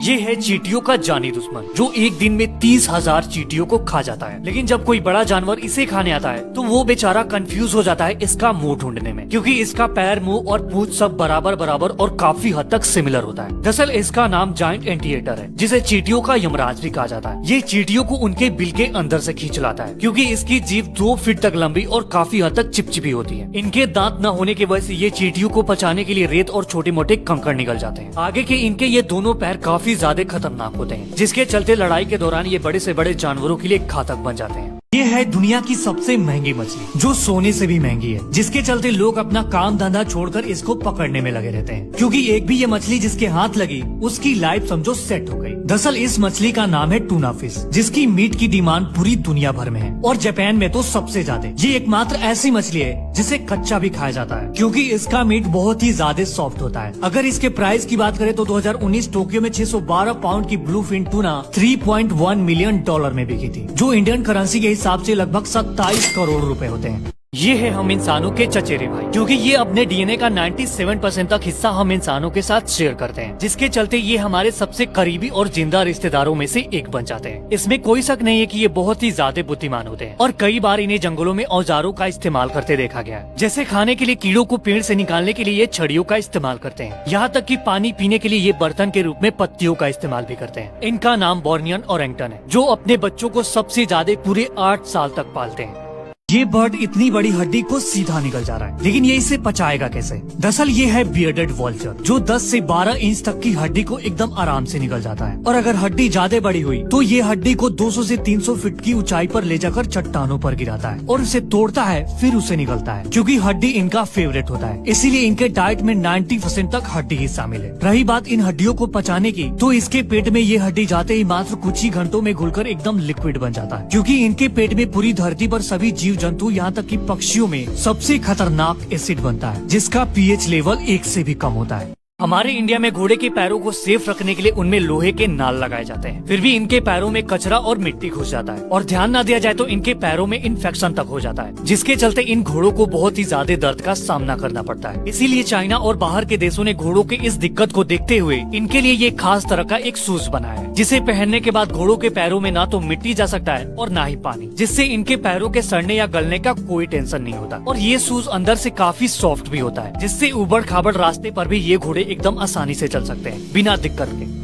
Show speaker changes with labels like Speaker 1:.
Speaker 1: ये है चींटियों का जानी दुश्मन, जो एक दिन में 30,000 चींटियों को खा जाता है। लेकिन जब कोई बड़ा जानवर इसे खाने आता है तो वो बेचारा कंफ्यूज हो जाता है इसका मुंह ढूंढने में, क्योंकि इसका पैर, मुंह और पूंछ सब बराबर बराबर और काफी हद तक सिमिलर होता है। दरअसल इसका नाम जायंट एंटीएटर है, जिसे चींटियों का यमराज भी कहा जाता है। ये चींटियों को उनके बिल के अंदर से खींच लाता है, क्योंकि इसकी जीभ 2 फीट तक लंबी और काफी हद तक चिपचिपी होती है। इनके दांत न होने की वजह से ये चींटियों को पचाने के लिए रेत और छोटे मोटे कंकड़ निकल जाते हैं। आगे के इनके ये दोनों पैर काफी ज्यादा खतरनाक होते हैं, जिसके चलते लड़ाई के दौरान ये बड़े से बड़े जानवरों के लिए घातक बन जाते हैं। ये है दुनिया की सबसे महंगी मछली, जो सोने से भी महंगी है, जिसके चलते लोग अपना काम धंधा छोड़कर इसको पकड़ने में लगे रहते हैं, क्योंकि एक भी ये मछली जिसके हाथ लगी उसकी लाइफ समझो सेट हो गई। दरअसल इस मछली का नाम है टूना फिश, जिसकी मीट की डिमांड पूरी दुनिया भर में है और जापान में तो सबसे ज्यादा। ये एकमात्र ऐसी मछली है जिसे कच्चा भी खाया जाता है, क्योंकि इसका मीट बहुत ही ज्यादा सॉफ्ट होता है। अगर इसके प्राइस की बात करें तो 2019 टोक्यो में 612 पाउंड की ब्लू फिन टूना $3.1 मिलियन में बिकी थी, जो इंडियन करेंसी के हिसाब से लगभग 27 करोड़ रुपए होते हैं। ये है हम इंसानों के चचेरे भाई, क्योंकि ये अपने डीएनए का 97% तक हिस्सा हम इंसानों के साथ शेयर करते हैं, जिसके चलते ये हमारे सबसे करीबी और जिंदा रिश्तेदारों में से एक बन जाते हैं। इसमें कोई शक नहीं है कि ये बहुत ही ज्यादा बुद्धिमान होते हैं और कई बार इन्हें जंगलों में औजारों का इस्तेमाल करते देखा गया है। जैसे खाने के लिए कीड़ों को पेड़ से निकालने के लिए ये छड़ियों का इस्तेमाल करते हैं, यहाँ तक कि पानी पीने के लिए ये बर्तन के रूप में पत्तियों का इस्तेमाल भी करते हैं। इनका नाम बोर्नियन ओरेंगटन है, जो अपने बच्चों को सबसे ज्यादा पूरे 8 साल तक पालते हैं। ये बर्ड इतनी बड़ी हड्डी को सीधा निकल जा रहा है, लेकिन ये इसे पचाएगा कैसे? दरअसल ये है बियर्डेड वल्चर, जो 10 से 12 इंच तक की हड्डी को एकदम आराम से निकल जाता है। और अगर हड्डी ज्यादा बड़ी हुई तो ये हड्डी को 200 से 300 फीट की ऊंचाई पर ले जाकर चट्टानों पर गिराता है और उसे तोड़ता है, फिर उसे निकलता है, क्योंकि हड्डी इनका फेवरेट होता है। इसीलिए इनके डाइट में 90% तक हड्डी ही शामिल है। रही बात इन हड्डियों को पचाने की, तो इसके पेट में ये हड्डी जाते ही मात्र कुछ ही घंटों में घुलकर एकदम लिक्विड बन जाता है, क्योंकि इनके पेट में पूरी धरती पर सभी जीव जंतु, यहाँ तक कि पक्षियों में सबसे खतरनाक एसिड बनता है, जिसका पीएच लेवल 1 से भी कम होता है। हमारे इंडिया में घोड़े के पैरों को सेफ रखने के लिए उनमें लोहे के नाल लगाए जाते हैं, फिर भी इनके पैरों में कचरा और मिट्टी घुस जाता है और ध्यान न दिया जाए तो इनके पैरों में इन्फेक्शन तक हो जाता है, जिसके चलते इन घोड़ों को बहुत ही ज्यादा दर्द का सामना करना पड़ता है। इसीलिए चाइना और बाहर के देशों ने घोड़ों के इस दिक्कत को देखते हुए इनके लिए ये खास तरह का एक शूज बनाया है, जिसे पहनने के बाद घोड़ों के पैरों में ना तो मिट्टी जा सकता है और ना ही पानी, जिससे इनके पैरों के सड़ने या गलने का कोई टेंशन नहीं होता। और ये शूज अंदर से काफी सॉफ्ट भी होता है, जिससे उबड़ खाबड़ रास्ते पर भी ये घोड़े एकदम आसानी से चल सकते हैं बिना दिक्कत के।